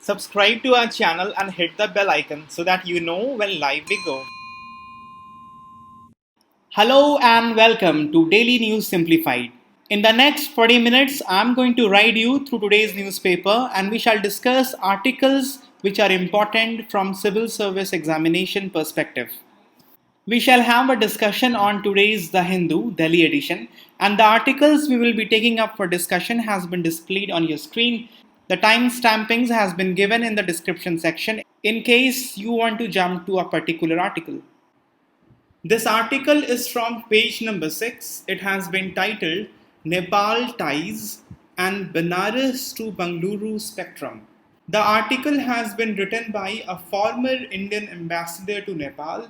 Subscribe to our channel and hit the bell icon so that you know when live we go. Hello and welcome to Daily News Simplified. In the next 40 minutes, I'm going to ride you through today's newspaper and we shall discuss articles which are important from civil service examination perspective. We shall have a discussion on today's The Hindu, Delhi edition, and the articles we will be taking up for discussion has been displayed on your screen. The time stampings has been given in the description section in case you want to jump to a particular article. This article is from page number 6. It has been titled Nepal Ties and Benaras to Bengaluru Spectrum. The article has been written by a former Indian ambassador to Nepal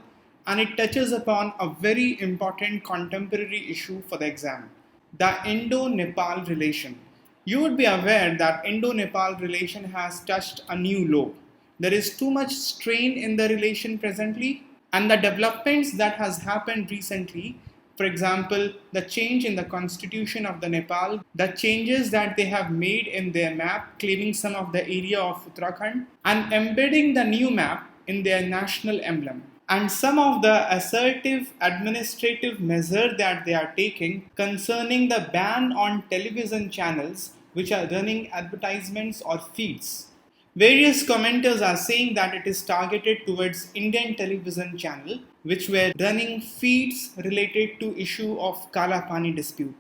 and it touches upon a very important contemporary issue for the exam, the Indo-Nepal relation. You would be aware that Indo-Nepal relation has touched a new low. There is too much strain in the relation presently, and the developments that has happened recently, for example, the change in the constitution of the Nepal, the changes that they have made in their map, claiming some of the area of Uttarakhand, and embedding the new map in their national emblem. And some of the assertive administrative measures that they are taking concerning the ban on television channels which are running advertisements or feeds. Various commenters are saying that it is targeted towards Indian television channel which were running feeds related to issue of Kala Pani dispute.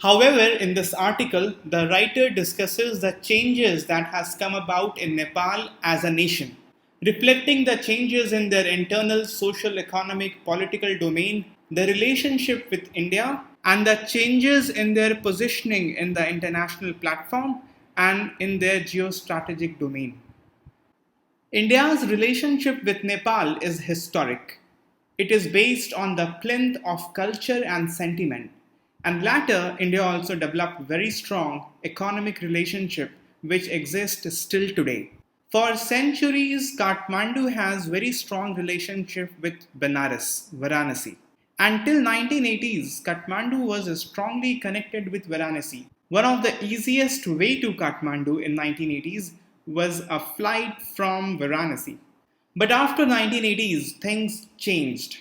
However, in this article, the writer discusses the changes that has come about in Nepal as a nation, reflecting the changes in their internal social, economic, political domain, the relationship with India, and the changes in their positioning in the international platform and in their geostrategic domain. India's relationship with Nepal is historic. It is based on the plinth of culture and sentiment. And later, India also developed very strong economic relationship which exists still today. For centuries, Kathmandu has very strong relationship with Benaras, Varanasi. Until 1980s, Kathmandu was strongly connected with Varanasi. One of the easiest way to Kathmandu in 1980s was a flight from Varanasi. But after 1980s, things changed.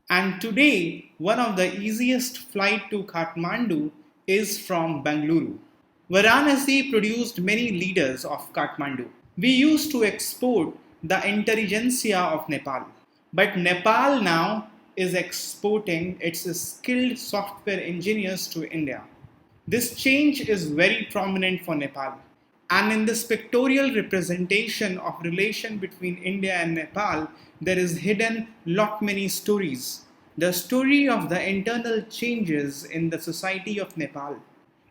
And today, one of the easiest flight to Kathmandu is from Bengaluru. Varanasi produced many leaders of Kathmandu. We used to export the intelligentsia of Nepal. But Nepal now is exporting its skilled software engineers to India. This change is very prominent for Nepal. And in this pictorial representation of relation between India and Nepal, there is hidden lot many stories. The story of the internal changes in the society of Nepal.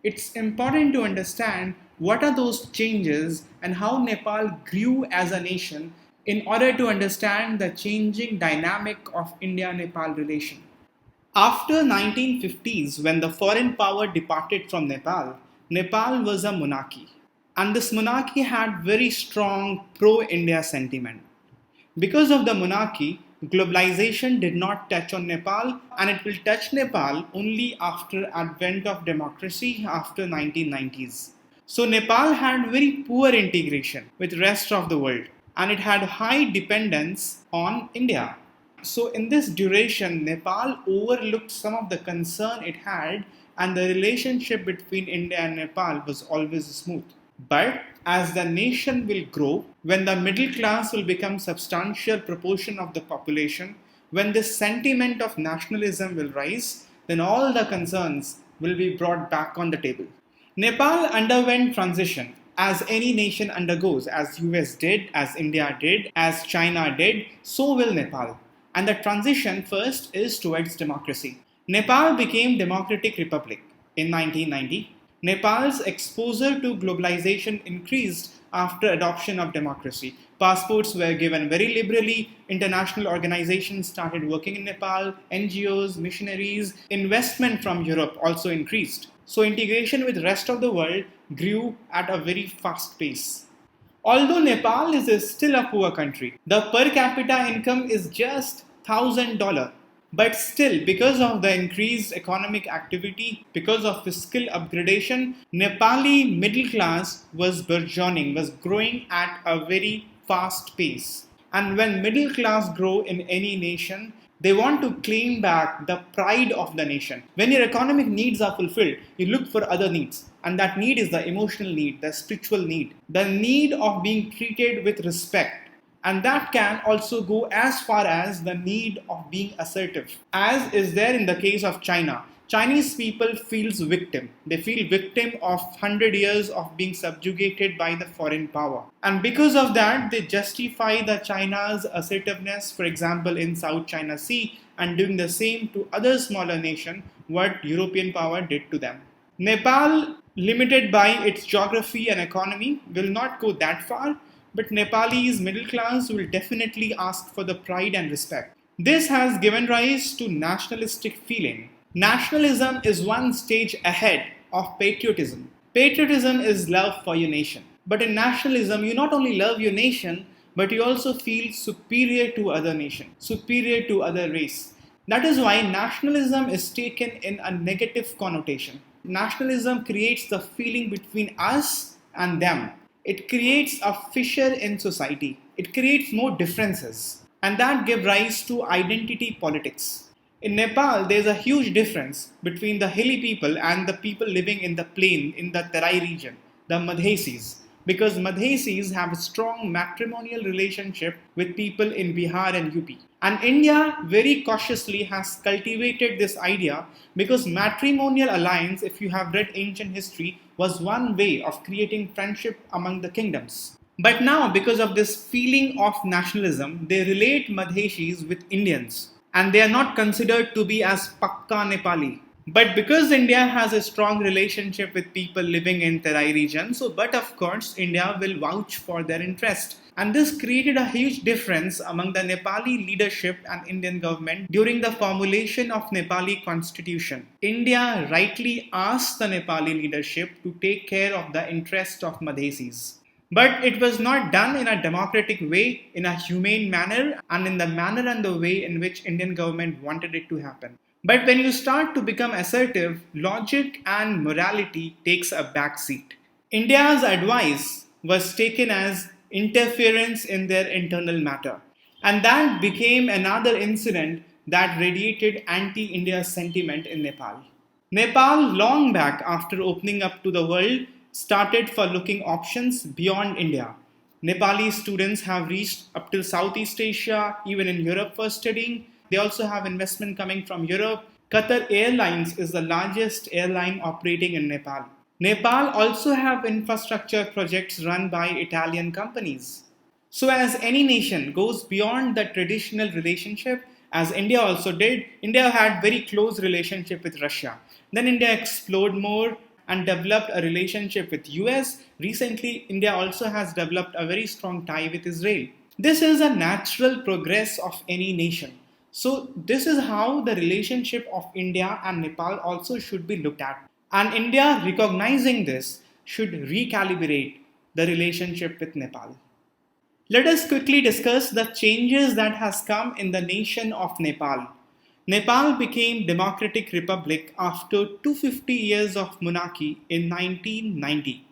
It's important to understand what are those changes and how Nepal grew as a nation in order to understand the changing dynamic of India-Nepal relation. After 1950s, when the foreign power departed from Nepal, Nepal was a monarchy. And this monarchy had very strong pro-India sentiment. Because of the monarchy, globalization did not touch on Nepal and it will touch Nepal only after advent of democracy after 1990s. So Nepal had very poor integration with rest of the world and it had high dependence on India. So in this duration, Nepal overlooked some of the concern it had and the relationship between India and Nepal was always smooth. But as the nation will grow, when the middle class will become substantial proportion of the population, when this sentiment of nationalism will rise, then all the concerns will be brought back on the table. Nepal underwent transition as any nation undergoes, as US did, as India did, as China did, so will Nepal. And the transition first is towards democracy. Nepal became Democratic Republic in 1990. Nepal's exposure to globalization increased after adoption of democracy. Passports were given very liberally, international organizations started working in Nepal, NGOs, missionaries, investment from Europe also increased. So integration with the rest of the world grew at a very fast pace. Although Nepal is still a poor country, the per capita income is just $1,000. But still, because of the increased economic activity, because of fiscal upgradation, Nepali middle class was burgeoning, was growing at a very fast pace. And when middle class grow in any nation, they want to claim back the pride of the nation. When your economic needs are fulfilled, you look for other needs. And that need is the emotional need, the spiritual need, the need of being treated with respect. And that can also go as far as the need of being assertive, as is there in the case of China. Chinese people feels victim. They feel victim of 100 years of being subjugated by the foreign power. And because of that, they justify the China's assertiveness, for example, in South China Sea, and doing the same to other smaller nations, what European power did to them. Nepal, limited by its geography and economy, will not go that far, but Nepalese middle class will definitely ask for the pride and respect. This has given rise to nationalistic feeling. Nationalism is one stage ahead of patriotism. Patriotism is love for your nation. But in nationalism, you not only love your nation, but you also feel superior to other nation, superior to other race. That is why nationalism is taken in a negative connotation. Nationalism creates the feeling between us and them. It creates a fissure in society. It creates more differences. And that gives rise to identity politics. In Nepal, there is a huge difference between the hilly people and the people living in the plain in the Terai region, the Madhesis, because Madhesis have a strong matrimonial relationship with people in Bihar and UP. And India very cautiously has cultivated this idea because matrimonial alliance, if you have read ancient history, was one way of creating friendship among the kingdoms. But now, because of this feeling of nationalism, they relate Madhesis with Indians and they are not considered to be as Pakka Nepali. But because India has a strong relationship with people living in Terai region, but of course India will vouch for their interest. And this created a huge difference among the Nepali leadership and Indian government during the formulation of Nepali constitution. India rightly asked the Nepali leadership to take care of the interest of Madhesis. But it was not done in a democratic way, in a humane manner, and in the manner and the way in which Indian government wanted it to happen. But when you start to become assertive, logic and morality takes a back seat. India's advice was taken as interference in their internal matter. And that became another incident that radiated anti-India sentiment in Nepal. Nepal, long back after opening up to the world, started for looking options beyond India. Nepali students have reached up till Southeast Asia, even in Europe for studying. They also have investment coming from Europe. Qatar Airlines is the largest airline operating in Nepal. Nepal also have infrastructure projects run by Italian companies. So as any nation goes beyond the traditional relationship, as India also did, India had very close relationship with Russia. Then India explored more and developed a relationship with US. Recently, India also has developed a very strong tie with Israel. This is a natural progress of any nation. So this is how the relationship of India and Nepal also should be looked at. And India, recognizing this, should recalibrate the relationship with Nepal. Let us quickly discuss the changes that has come in the nation of Nepal. Nepal became democratic republic after 250 years of monarchy in 1990.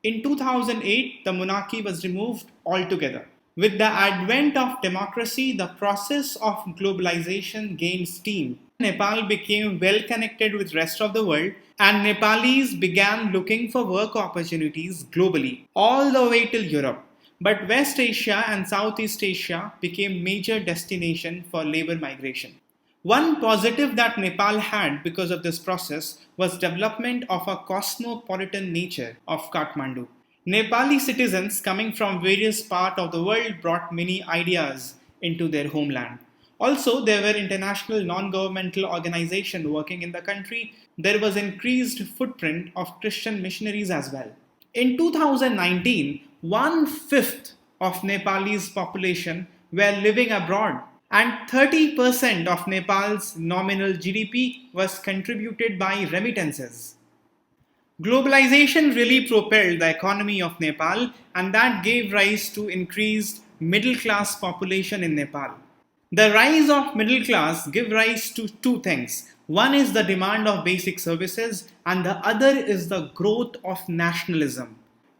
In 2008, the monarchy was removed altogether. With the advent of democracy, the process of globalization gained steam. Nepal became well connected with the rest of the world and Nepalis began looking for work opportunities globally, all the way till Europe. But West Asia and Southeast Asia became major destination for labor migration. One positive that Nepal had because of this process was development of a cosmopolitan nature of Kathmandu. Nepali citizens coming from various parts of the world brought many ideas into their homeland. Also, there were international non-governmental organizations working in the country. There was increased footprint of Christian missionaries as well. In 2019, one-fifth of Nepal's population were living abroad and 30% of Nepal's nominal GDP was contributed by remittances. Globalization really propelled the economy of Nepal and that gave rise to increased middle class population in Nepal. The rise of middle class give rise to two things. One is the demand of basic services and the other is the growth of nationalism.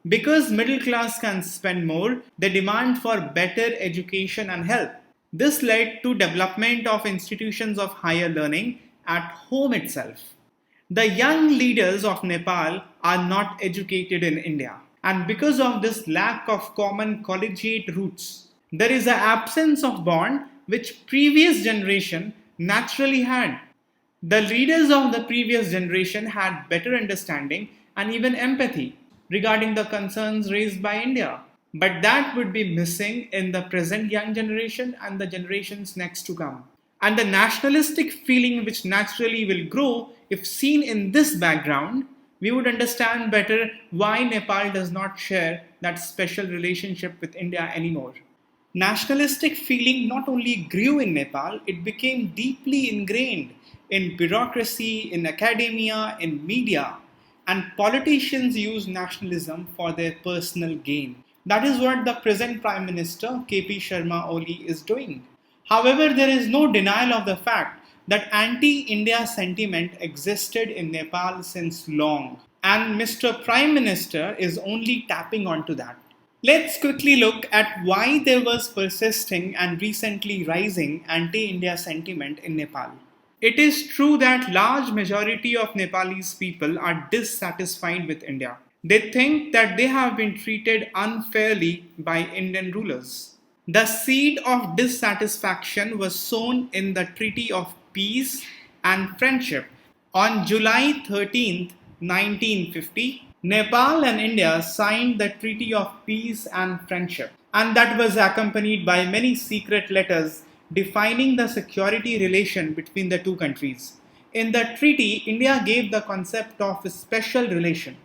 Because middle class can spend more, they demand for better education and health. This led to development of institutions of higher learning at home itself. The young leaders of Nepal are not educated in India. And because of this lack of common collegiate roots, there is an absence of bond which previous generation naturally had. The leaders of the previous generation had better understanding and even empathy regarding the concerns raised by India. But that would be missing in the present young generation and the generations next to come. And the nationalistic feeling which naturally will grow if seen in this background, we would understand better why Nepal does not share that special relationship with India anymore. Nationalistic feeling not only grew in Nepal, it became deeply ingrained in bureaucracy, in academia, in media, and politicians use nationalism for their personal gain. That is what the present Prime Minister KP Sharma Oli is doing. However, there is no denial of the fact that anti India sentiment existed in Nepal since long, and Mr. Prime Minister is only tapping onto that. Let's quickly look at why there was persisting and recently rising anti-India sentiment in Nepal. It is true that large majority of Nepalese people are dissatisfied with India. They think that they have been treated unfairly by Indian rulers. The seed of dissatisfaction was sown in the Treaty of Peace and Friendship on July 13th, 1950. Nepal and India signed the Treaty of Peace and Friendship, and that was accompanied by many secret letters defining the security relation between the two countries. In the treaty, India gave the concept of a special relation.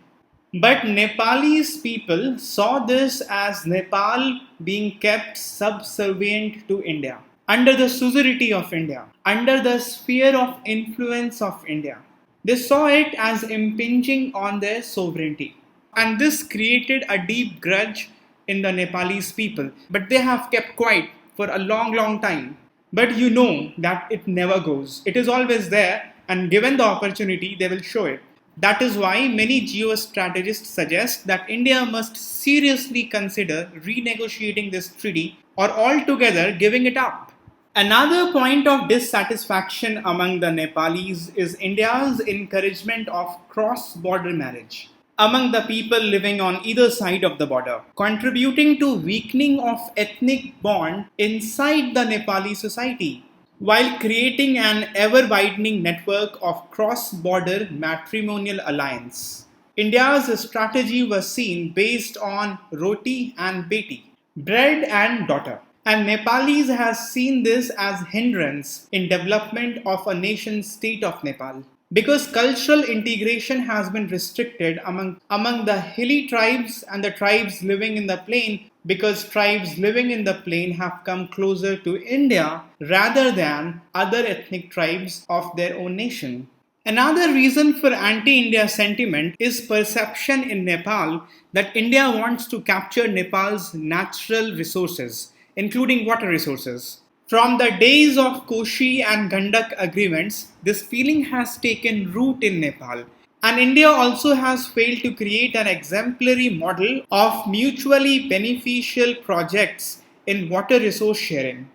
But Nepalese people saw this as Nepal being kept subservient to India, under the suzerainty of India, under the sphere of influence of India. They saw it as impinging on their sovereignty. And this created a deep grudge in the Nepalese people. But they have kept quiet for a long, long time. But you know that it never goes. It is always there, and given the opportunity, they will show it. That is why many geostrategists suggest that India must seriously consider renegotiating this treaty or altogether giving it up. Another point of dissatisfaction among the Nepalis is India's encouragement of cross-border marriage among the people living on either side of the border, contributing to weakening of ethnic bond inside the Nepali society, while creating an ever-widening network of cross-border matrimonial alliance. India's strategy was seen based on roti and beti, bread and daughter. And Nepalese has seen this as hindrance in development of a nation state of Nepal. Because cultural integration has been restricted among the hilly tribes and the tribes living in the plain, because tribes living in the plain have come closer to India rather than other ethnic tribes of their own nation. Another reason for anti-India sentiment is perception in Nepal that India wants to capture Nepal's natural resources, including water resources. From the days of Koshi and Gandak agreements, this feeling has taken root in Nepal. And India also has failed to create an exemplary model of mutually beneficial projects in water resource sharing.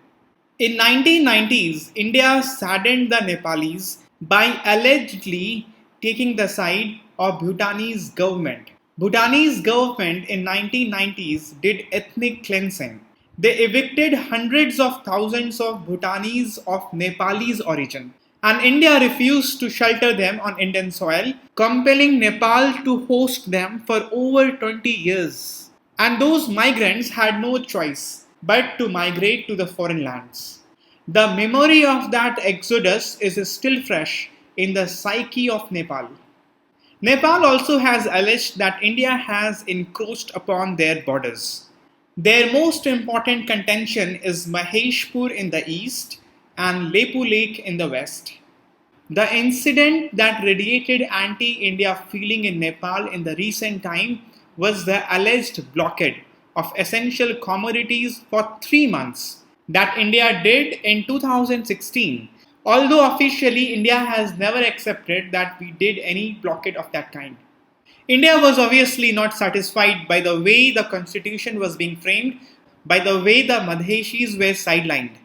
In 1990s, India saddened the Nepalis by allegedly taking the side of Bhutanese government. Bhutanese government in 1990s did ethnic cleansing. They evicted hundreds of thousands of Bhutanese of Nepalese origin. And India refused to shelter them on Indian soil, compelling Nepal to host them for over 20 years. And those migrants had no choice but to migrate to the foreign lands. The memory of that exodus is still fresh in the psyche of Nepal. Nepal also has alleged that India has encroached upon their borders. Their most important contention is Maheshpur in the east and Lepu Lake in the west. The incident that radiated anti-India feeling in Nepal in the recent time was the alleged blockade of essential commodities for 3 months that India did in 2016, although officially India has never accepted that we did any blockade of that kind. India was obviously not satisfied by the way the constitution was being framed, by the way the Madheshis were sidelined.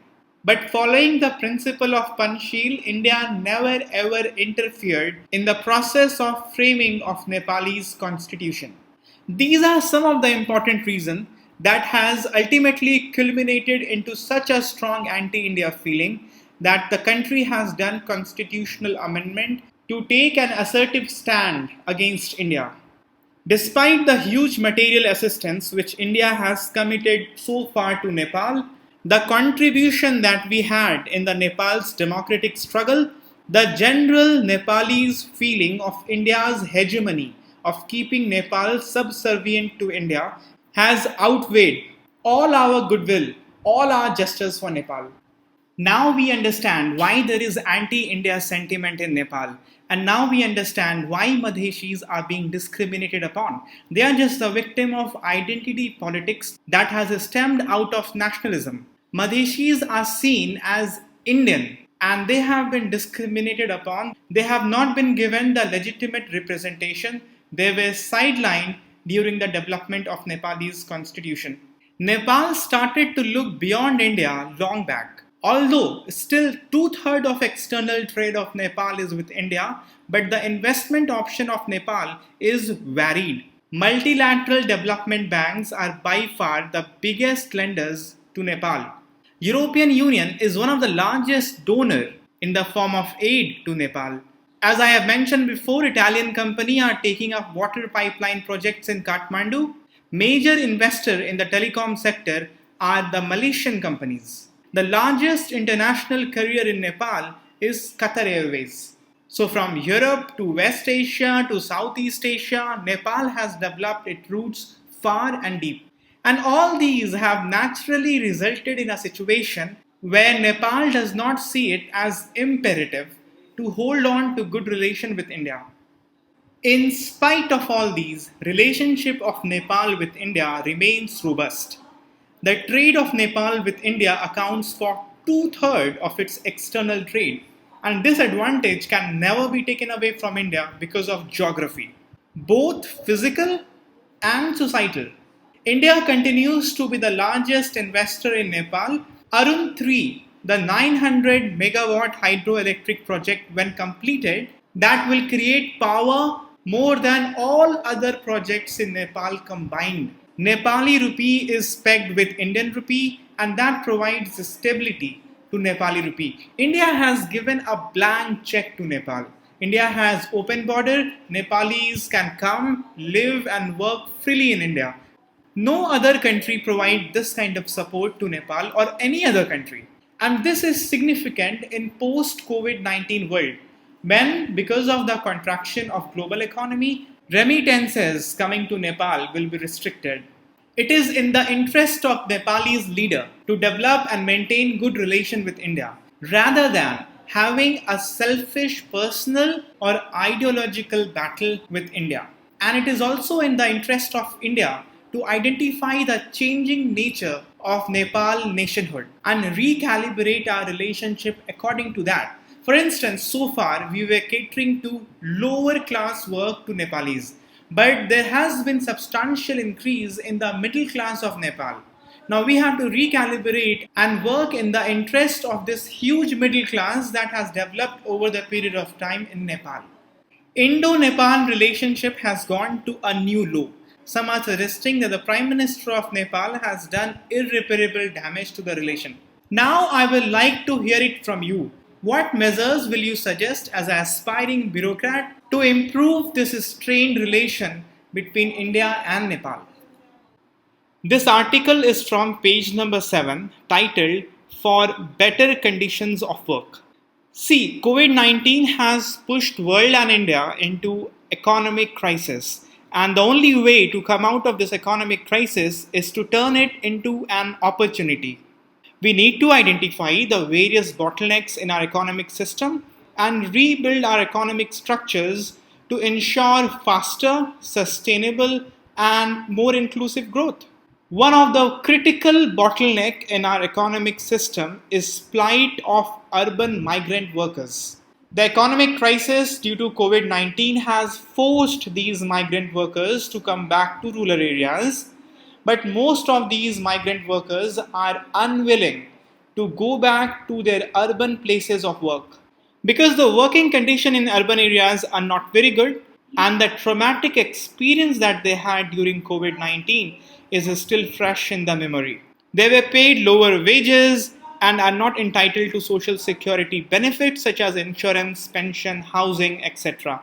But following the principle of Panchsheel, India never ever interfered in the process of framing of Nepal's constitution. These are some of the important reasons that has ultimately culminated into such a strong anti-India feeling that the country has done constitutional amendment to take an assertive stand against India. Despite the huge material assistance which India has committed so far to Nepal, the contribution that we had in the Nepal's democratic struggle, the general Nepalese feeling of India's hegemony of keeping Nepal subservient to India has outweighed all our goodwill, all our gestures for Nepal. Now we understand why there is anti-India sentiment in Nepal. And now we understand why Madheshis are being discriminated upon. They are just a victim of identity politics that has stemmed out of nationalism. Madheshis are seen as Indian and they have been discriminated upon. They have not been given the legitimate representation. They were sidelined during the development of Nepal's constitution. Nepal started to look beyond India long back. Although still two-thirds of external trade of Nepal is with India, but the investment option of Nepal is varied. Multilateral development banks are by far the biggest lenders to Nepal. European Union is one of the largest donor in the form of aid to Nepal. As I have mentioned before, Italian companies are taking up water pipeline projects in Kathmandu. Major investor in the telecom sector are the Malaysian companies. The largest international carrier in Nepal is Qatar Airways. So from Europe to West Asia to Southeast Asia, Nepal has developed its roots far and deep. And all these have naturally resulted in a situation where Nepal does not see it as imperative to hold on to good relation with India. In spite of all these, relationship of Nepal with India remains robust. The trade of Nepal with India accounts for two-thirds of its external trade, and this advantage can never be taken away from India because of geography, both physical and societal. India continues to be the largest investor in Nepal. Arun 3, the 900 megawatt hydroelectric project, when completed, that will create power more than all other projects in Nepal combined. Nepali rupee is pegged with Indian rupee and that provides stability to Nepali rupee. India has given a blank check to Nepal. India has open border. Nepalis can come, live and work freely in India. No other country provides this kind of support to Nepal or any other country. And this is significant in post-COVID-19 world when, because of the contraction of global economy, remittances coming to Nepal will be restricted. It is in the interest of Nepalese leader to develop and maintain good relation with India rather than having a selfish personal or ideological battle with India. And it is also in the interest of India to identify the changing nature of Nepal nationhood and recalibrate our relationship according to that. For instance, so far we were catering to lower class work to Nepalis, but there has been substantial increase in the middle class of Nepal. Now we have to recalibrate and work in the interest of this huge middle class that has developed over the period of time in Nepal. Indo-Nepal relationship has gone to a new low. Some are suggesting that the Prime Minister of Nepal has done irreparable damage to the relation. Now I would like to hear it from you. What measures will you suggest as an aspiring bureaucrat to improve this strained relation between India and Nepal? This article is from page number 7, titled For Better Conditions of Work. See, COVID-19 has pushed world and India into economic crisis. And the only way to come out of this economic crisis is to turn it into an opportunity. We need to identify the various bottlenecks in our economic system and rebuild our economic structures to ensure faster, sustainable, and more inclusive growth. One of the critical bottleneck in our economic system is plight of urban migrant workers. The economic crisis due to COVID-19 has forced these migrant workers to come back to rural areas, but most of these migrant workers are unwilling to go back to their urban places of work because the working condition in urban areas are not very good and the traumatic experience that they had during COVID-19 is still fresh in the memory. They were paid lower wages and are not entitled to social security benefits such as insurance, pension, housing, etc.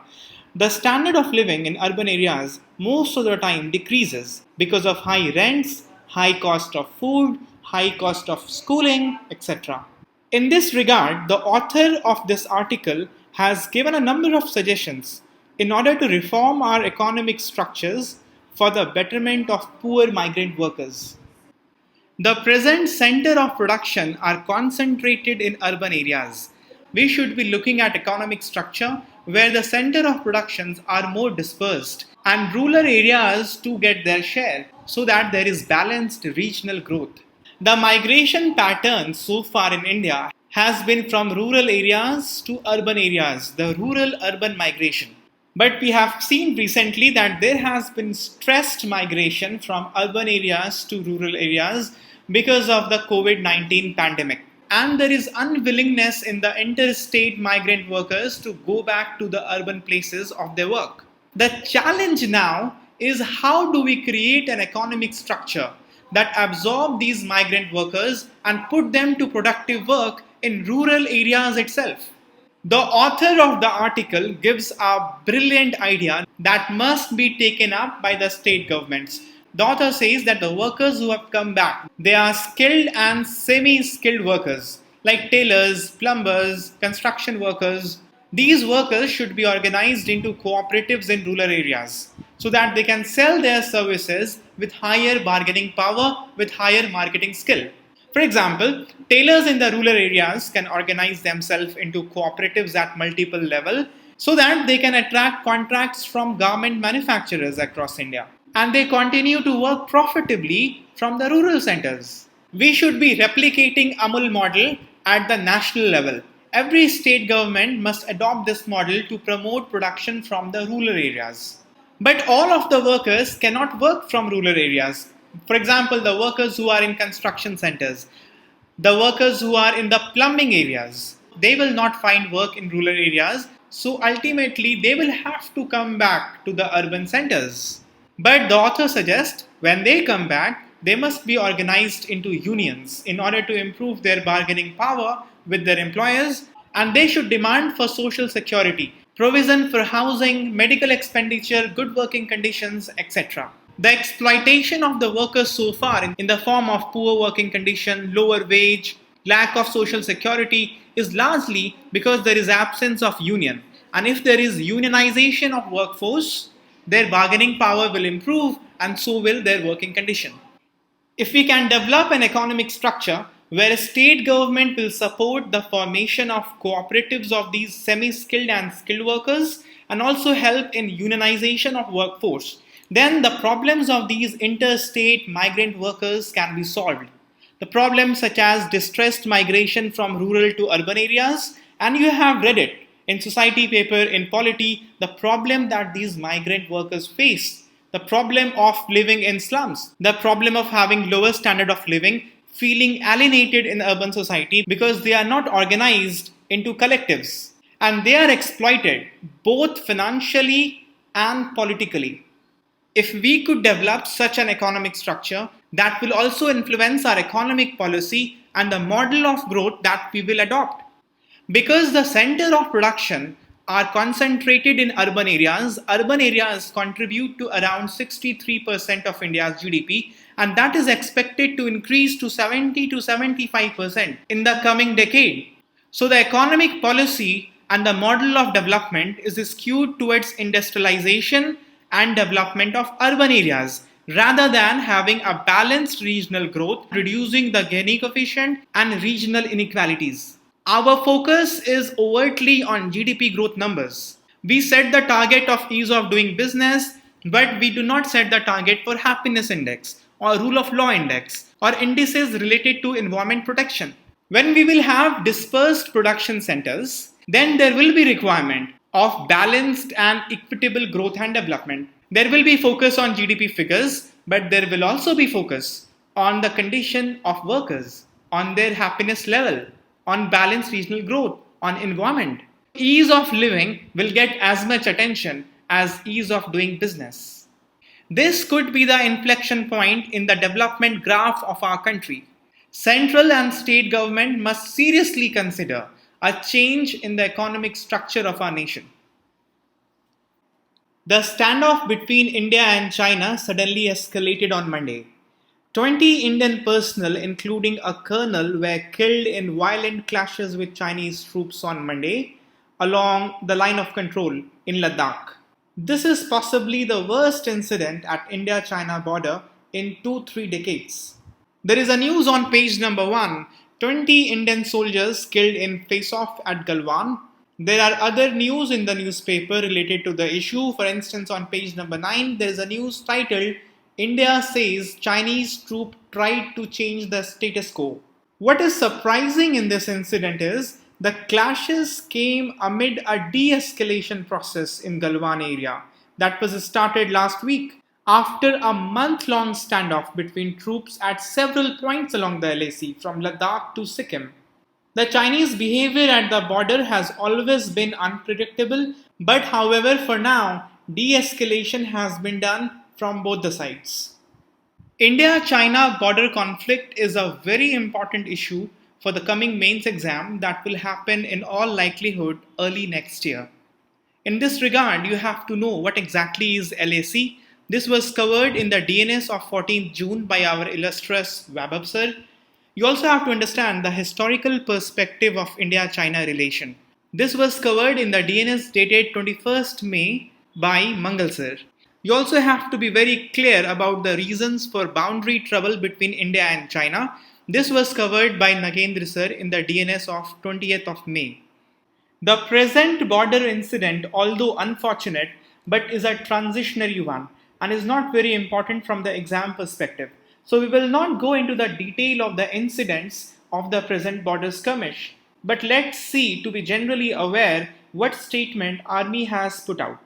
The standard of living in urban areas most of the time decreases because of high rents, high cost of food, high cost of schooling, etc. In this regard, the author of this article has given a number of suggestions in order to reform our economic structures for the betterment of poor migrant workers. The present center of production are concentrated in urban areas. We should be looking at economic structure where the center of productions are more dispersed and rural areas to get their share so that there is balanced regional growth. The migration pattern so far in India has been from rural areas to urban areas, the rural urban migration. But we have seen recently that there has been stressed migration from urban areas to rural areas because of the COVID-19 pandemic. And there is unwillingness in the interstate migrant workers to go back to the urban places of their work. The challenge now is how do we create an economic structure that absorb these migrant workers and put them to productive work in rural areas itself. The author of the article gives a brilliant idea that must be taken up by the state governments. The author says that the workers who have come back, they are skilled and semi-skilled workers like tailors, plumbers, construction workers. These workers should be organized into cooperatives in rural areas so that they can sell their services with higher bargaining power, with higher marketing skill. For example, tailors in the rural areas can organize themselves into cooperatives at multiple levels so that they can attract contracts from garment manufacturers across India. And they continue to work profitably from the rural centers. We should be replicating Amul model at the national level. Every state government must adopt this model to promote production from the rural areas. But all of the workers cannot work from rural areas. For example, the workers who are in construction centers, the workers who are in the plumbing areas, they will not find work in rural areas. So ultimately, they will have to come back to the urban centers. But the author suggests when they come back, they must be organized into unions in order to improve their bargaining power with their employers, and they should demand for social security, provision for housing, medical expenditure, good working conditions, etc. The exploitation of the workers so far in the form of poor working condition, lower wage, lack of social security is largely because there is absence of union. And if there is unionization of workforce, their bargaining power will improve and so will their working condition. If we can develop an economic structure where a state government will support the formation of cooperatives of these semi-skilled and skilled workers and also help in unionization of workforce, then the problems of these interstate migrant workers can be solved. The problems such as distressed migration from rural to urban areas, and you have read it in society paper in Polity, the problem that these migrant workers face, the problem of living in slums, the problem of having lower standard of living, feeling alienated in urban society because they are not organized into collectives and they are exploited both financially and politically. If we could develop such an economic structure that will also influence our economic policy and the model of growth that we will adopt. Because the center of production are concentrated in urban areas contribute to around 63% of India's GDP, and that is expected to increase to 70 to 75% in the coming decade. So the economic policy and the model of development is skewed towards industrialization and development of urban areas rather than having a balanced regional growth, reducing the Gini coefficient and regional inequalities. Our focus is overtly on GDP growth numbers. We set the target of ease of doing business, but we do not set the target for happiness index or rule of law index, or indices related to environment protection. When we will have dispersed production centers, then there will be requirement of balanced and equitable growth and development. There will be focus on GDP figures, but there will also be focus on the condition of workers, on their happiness level, on balanced regional growth, on environment. Ease of living will get as much attention as ease of doing business. This could be the inflection point in the development graph of our country. Central and state government must seriously consider a change in the economic structure of our nation. The standoff between India and China suddenly escalated on Monday. 20 Indian personnel, including a colonel, were killed in violent clashes with Chinese troops on Monday along the line of control in Ladakh. This is possibly the worst incident at India-China border in 2-3 decades. There is a news on page number 1, 20 Indian soldiers killed in face-off at Galwan. There are other news in the newspaper related to the issue. For instance, on page number 9, there is a news titled, India says Chinese troop tried to change the status quo. What is surprising in this incident is the clashes came amid a de-escalation process in Galwan area that was started last week after a month-long standoff between troops at several points along the LAC from Ladakh to Sikkim. The Chinese behavior at the border has always been unpredictable, but however, for now, de-escalation has been done from both the sides. India-China border conflict is a very important issue for the coming mains exam that will happen in all likelihood early next year. In this regard, you have to know what exactly is LAC. This was covered in the DNS of 14th June by our illustrious Wabab sir. You also have to understand the historical perspective of India-China relation. This was covered in the DNS dated 21st May by Mangal sir. You also have to be very clear about the reasons for boundary trouble between India and China. This was covered by Nagendra sir in the DNS of 20th of May. The present border incident, although unfortunate, but is a transitionary one and is not very important from the exam perspective. So we will not go into the detail of the incidents of the present border skirmish, but let's see to be generally aware what statement Army has put out.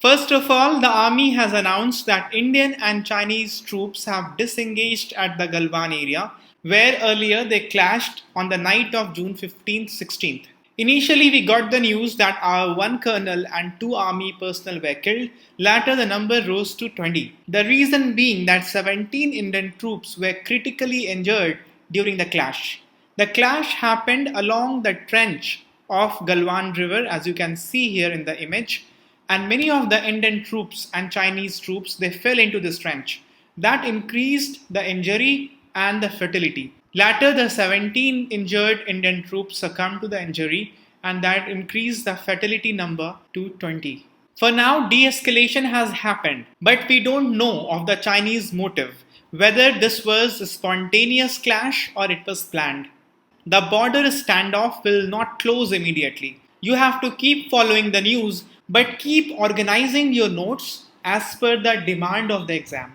First of all, the Army has announced that Indian and Chinese troops have disengaged at the Galwan area, where earlier they clashed on the night of June 15th-16th. Initially, we got the news that our one colonel and 2 army personnel were killed. Later, the number rose to 20. The reason being that 17 Indian troops were critically injured during the clash. The clash happened along the trench of Galwan River, as you can see here in the image. And many of the Indian troops and Chinese troops, they fell into this trench. That increased the injury and the fatality. Later, the 17 injured Indian troops succumbed to the injury and that increased the fatality number to 20. For now, de-escalation has happened, but we don't know of the Chinese motive, whether this was a spontaneous clash or it was planned. The border standoff will not close immediately. You have to keep following the news, but keep organizing your notes as per the demand of the exam.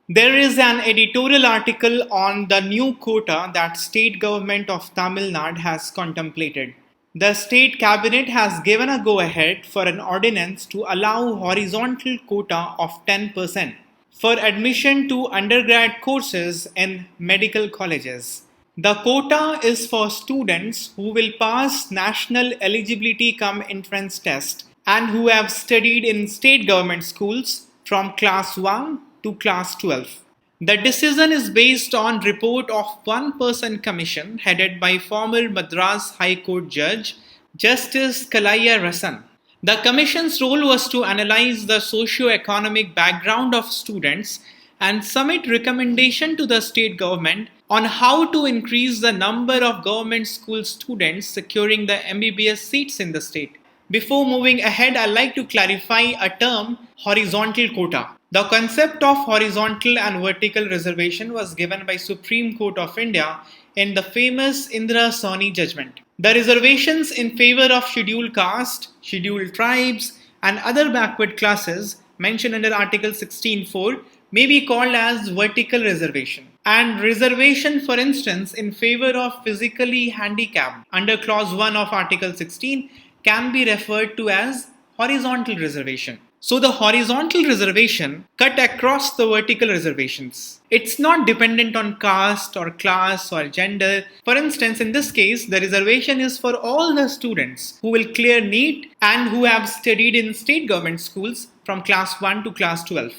There is an editorial article on the new quota that state government of Tamil Nadu has contemplated. The state cabinet has given a go-ahead for an ordinance to allow horizontal quota of 10% for admission to undergrad courses in medical colleges. The quota is for students who will pass national eligibility cum entrance test and who have studied in state government schools from class 1 to class 12. The decision is based on report of one-person commission headed by former Madras High Court Judge Justice Kalaiya Rasan. The commission's role was to analyze the socio-economic background of students and submit recommendation to the state government on how to increase the number of government school students securing the MBBS seats in the state. Before moving ahead, I'd like to clarify a term, horizontal quota. The concept of horizontal and vertical reservation was given by Supreme Court of India in the famous Indra Sawhney judgment. The reservations in favor of scheduled caste, scheduled tribes and other backward classes mentioned under Article 16.4 may be called as vertical reservation. And reservation, for instance, in favor of physically handicapped under clause 1 of Article 16 can be referred to as horizontal reservation. So the horizontal reservation cut across the vertical reservations. It's not dependent on caste or class or gender. For instance, in this case, the reservation is for all the students who will clear NEET and who have studied in state government schools from class 1 to class 12.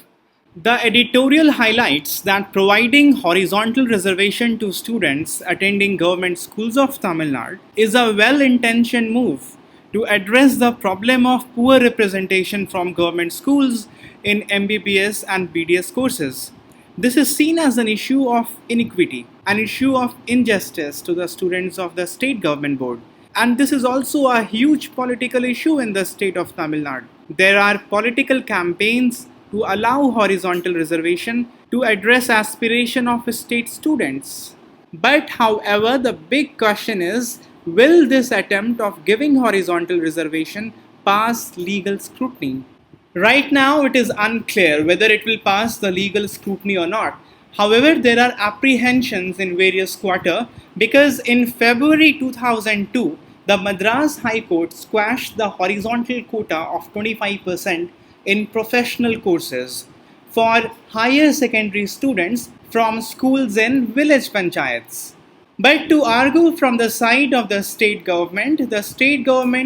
The editorial highlights that providing horizontal reservation to students attending government schools of Tamil Nadu is a well-intentioned move to address the problem of poor representation from government schools in MBBS and BDS courses. This is seen as an issue of inequity, an issue of injustice to the students of the state government board. And this is also a huge political issue in the state of Tamil Nadu. There are political campaigns to allow horizontal reservation to address aspiration of state students. But however, the big question is, will this attempt of giving horizontal reservation pass legal scrutiny? Right now, it is unclear whether it will pass the legal scrutiny or not. However, there are apprehensions in various quarter because in February 2002, the Madras High Court squashed the horizontal quota of 25% in professional courses for higher secondary students from schools in village panchayats. But to argue from the side of the state government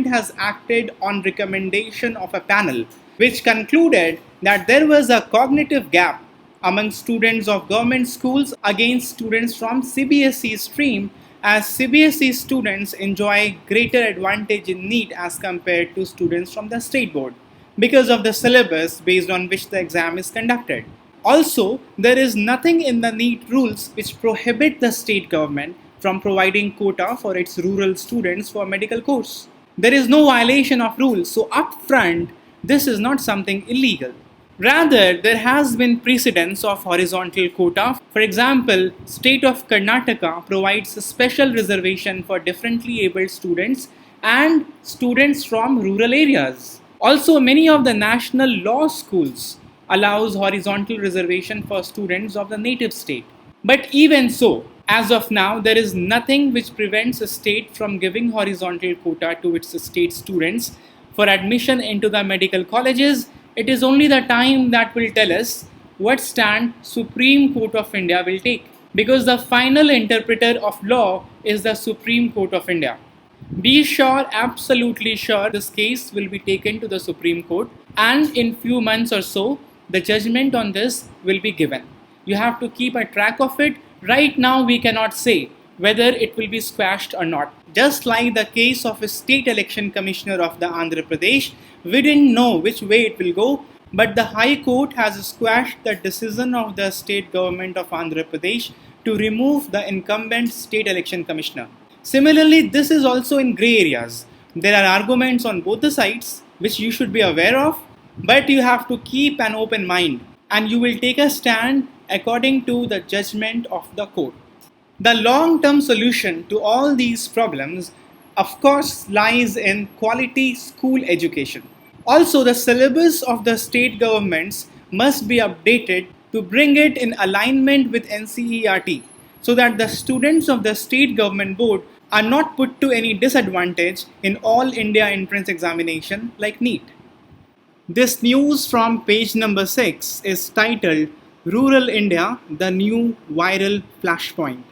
has acted on recommendation of a panel which concluded that there was a cognitive gap among students of government schools against students from CBSE stream, as CBSE students enjoy greater advantage in NEET as compared to students from the state board because of the syllabus based on which the exam is conducted. Also, there is nothing in the NEET rules which prohibit the state government from providing quota for its rural students for medical course. There is no violation of rules, so upfront, this is not something illegal. Rather, there has been precedence of horizontal quota. For example, state of Karnataka provides a special reservation for differently abled students and students from rural areas. Also, many of the national law schools allows horizontal reservation for students of the native state. But even so, as of now, there is nothing which prevents a state from giving horizontal quota to its state students for admission into the medical colleges. It is only the time that will tell us what stand Supreme Court of India will take, because the final interpreter of law is the Supreme Court of India. Be sure, absolutely sure, this case will be taken to the Supreme Court, and in few months or so, the judgment on this will be given. You have to keep a track of it. Right now, we cannot say whether it will be squashed or not. Just like the case of a state election commissioner of the Andhra Pradesh, we didn't know which way it will go, but the High Court has squashed the decision of the state government of Andhra Pradesh to remove the incumbent state election commissioner. Similarly, this is also in grey areas. There are arguments on both the sides which you should be aware of, but you have to keep an open mind and you will take a stand according to the judgment of the court. The long-term solution to all these problems, of course, lies in quality school education. Also, the syllabus of the state governments must be updated to bring it in alignment with NCERT so that the students of the state government board are not put to any disadvantage in all India entrance examination like NEET. This news from page number 6 is titled Rural India, the New Viral Flashpoint.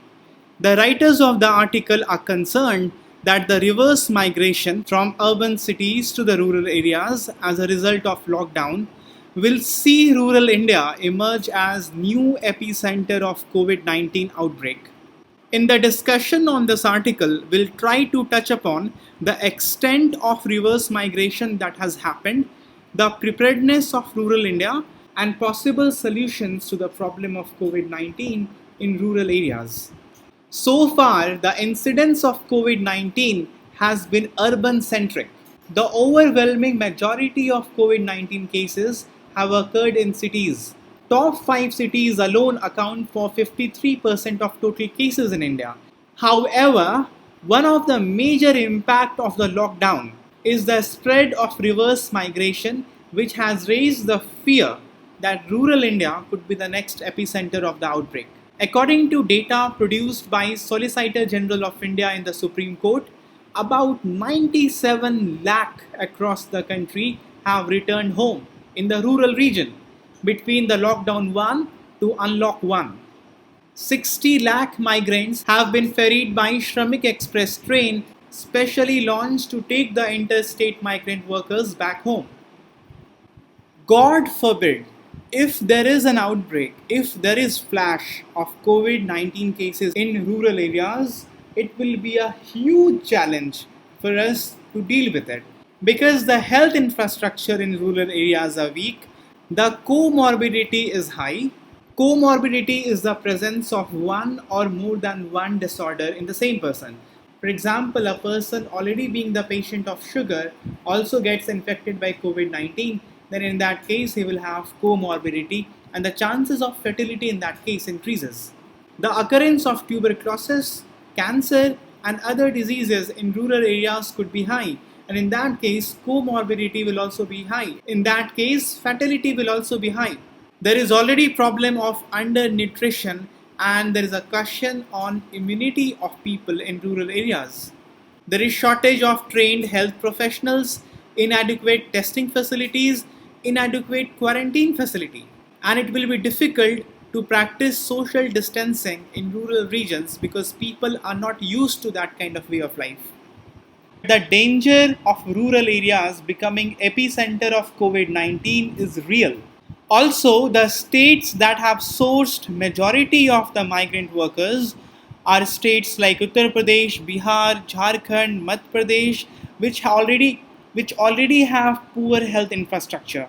The writers of the article are concerned that the reverse migration from urban cities to the rural areas as a result of lockdown will see rural India emerge as new epicenter of COVID-19 outbreak. In the discussion on this article, we'll try to touch upon the extent of reverse migration that has happened, the preparedness of rural India, and possible solutions to the problem of COVID-19 in rural areas. So far, the incidence of COVID-19 has been urban-centric. The overwhelming majority of COVID-19 cases have occurred in cities. Top 5 cities alone account for 53% of total cases in India. However, one of the major impact of the lockdown is the spread of reverse migration, which has raised the fear that rural India could be the next epicenter of the outbreak. According to data produced by Solicitor General of India in the Supreme Court, about 97 lakh across the country have returned home in the rural region between the lockdown 1 to unlock 1. 60 lakh migrants have been ferried by Shramik Express train specially launched to take the interstate migrant workers back home. God forbid, if there is an outbreak, if there is flash of COVID-19 cases in rural areas, it will be a huge challenge for us to deal with it. Because the health infrastructure in rural areas are weak, the comorbidity is high. Comorbidity is the presence of one or more than one disorder in the same person. For example, a person already being the patient of sugar also gets infected by COVID-19, then in that case he will have comorbidity and the chances of fatality in that case increases. The occurrence of tuberculosis, cancer and other diseases in rural areas could be high, and in that case comorbidity will also be high. In that case fatality will also be high. There is already problem of undernutrition and there is a question on immunity of people in rural areas. There is shortage of trained health professionals, inadequate testing facilities, inadequate quarantine facility, and it will be difficult to practice social distancing in rural regions because people are not used to that kind of way of life. The danger of rural areas becoming epicenter of COVID-19 is real. Also, the states that have sourced majority of the migrant workers are states like Uttar Pradesh, Bihar, Jharkhand, Madhya Pradesh, which already have poor health infrastructure.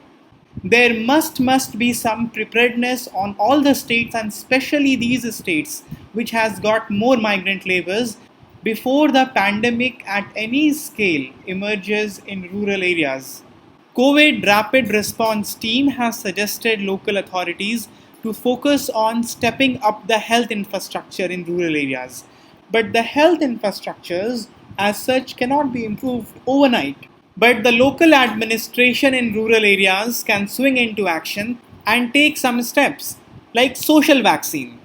There must be some preparedness on all the states and especially these states which has got more migrant laborers before the pandemic at any scale emerges in rural areas. COVID Rapid Response Team has suggested local authorities to focus on stepping up the health infrastructure in rural areas. But the health infrastructures as such cannot be improved overnight. But the local administration in rural areas can swing into action and take some steps, like social vaccine.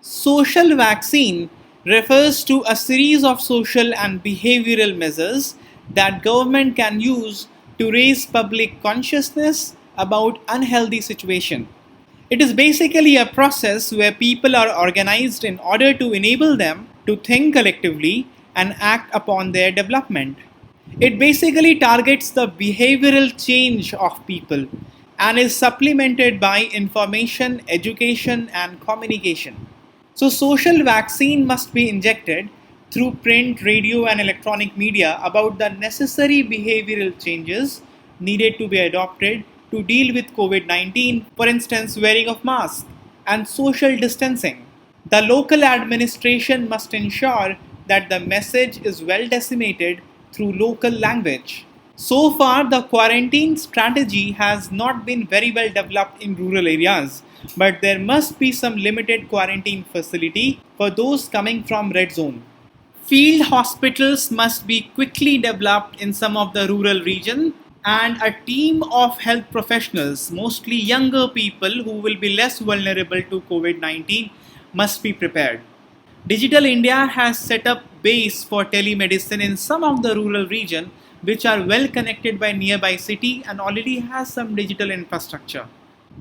Social vaccine refers to a series of social and behavioral measures that government can use to raise public consciousness about unhealthy situation. It is basically a process where people are organized in order to enable them to think collectively and act upon their development. It basically targets the behavioral change of people and is supplemented by information, education, and communication. So, social vaccine must be injected through print, radio, and electronic media about the necessary behavioral changes needed to be adopted to deal with COVID-19, for instance, wearing of masks and social distancing. The local administration must ensure that the message is well disseminated through local language. So far, the quarantine strategy has not been very well developed in rural areas, but there must be some limited quarantine facility for those coming from red zone. Field hospitals must be quickly developed in some of the rural region, and a team of health professionals, mostly younger people who will be less vulnerable to COVID-19, must be prepared. Digital India has set up base for telemedicine in some of the rural region which are well connected by nearby city and already has some digital infrastructure.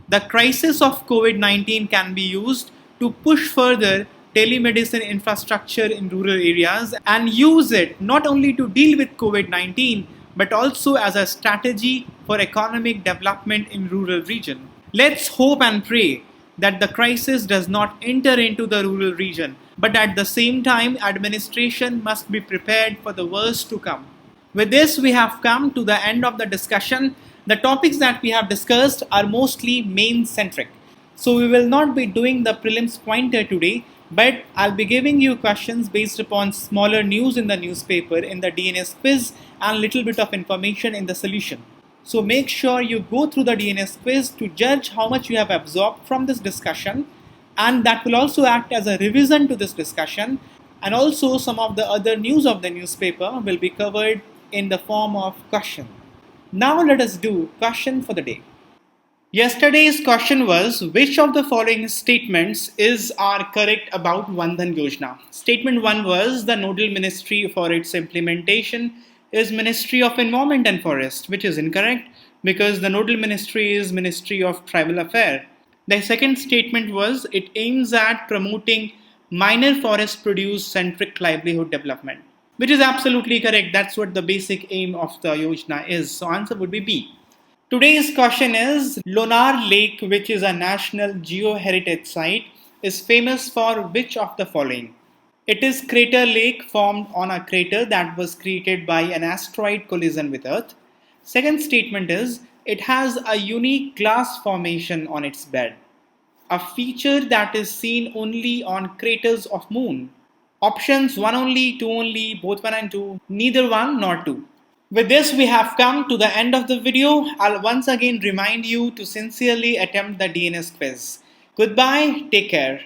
The crisis of COVID-19 can be used to push further telemedicine infrastructure in rural areas and use it not only to deal with COVID-19 but also as a strategy for economic development in rural region. Let's hope and pray that the crisis does not enter into the rural region, but at the same time administration must be prepared for the worst to come. With this, we have come to the end of the discussion. The topics that we have discussed are mostly main centric. So we will not be doing the prelims pointer today, but I'll be giving you questions based upon smaller news in the newspaper, in the DNS quiz, and little bit of information in the solution. So make sure you go through the DNS quiz to judge how much you have absorbed from this discussion, and that will also act as a revision to this discussion, and also some of the other news of the newspaper will be covered in the form of question. Now let us do question for the day. Yesterday's question was, which of the following statements are correct about Vandhan Yojana? Statement 1 was the nodal ministry for its implementation is Ministry of Environment and Forest, which is incorrect because the nodal ministry is Ministry of Tribal Affairs. The second statement was it aims at promoting minor forest produce centric livelihood development, which is absolutely correct. That's what the basic aim of the Yojana is. So answer would be B. Today's question is Lonar Lake, which is a national geoheritage site, is famous for which of the following? It is crater lake formed on a crater that was created by an asteroid collision with Earth. Second statement is it has a unique glass formation on its bed, a feature that is seen only on craters of moon. Options 1 only, 2 only, both 1 and 2, neither 1 nor 2. With this, we have come to the end of the video. I'll once again remind you to sincerely attempt the DNS quiz. Goodbye, take care.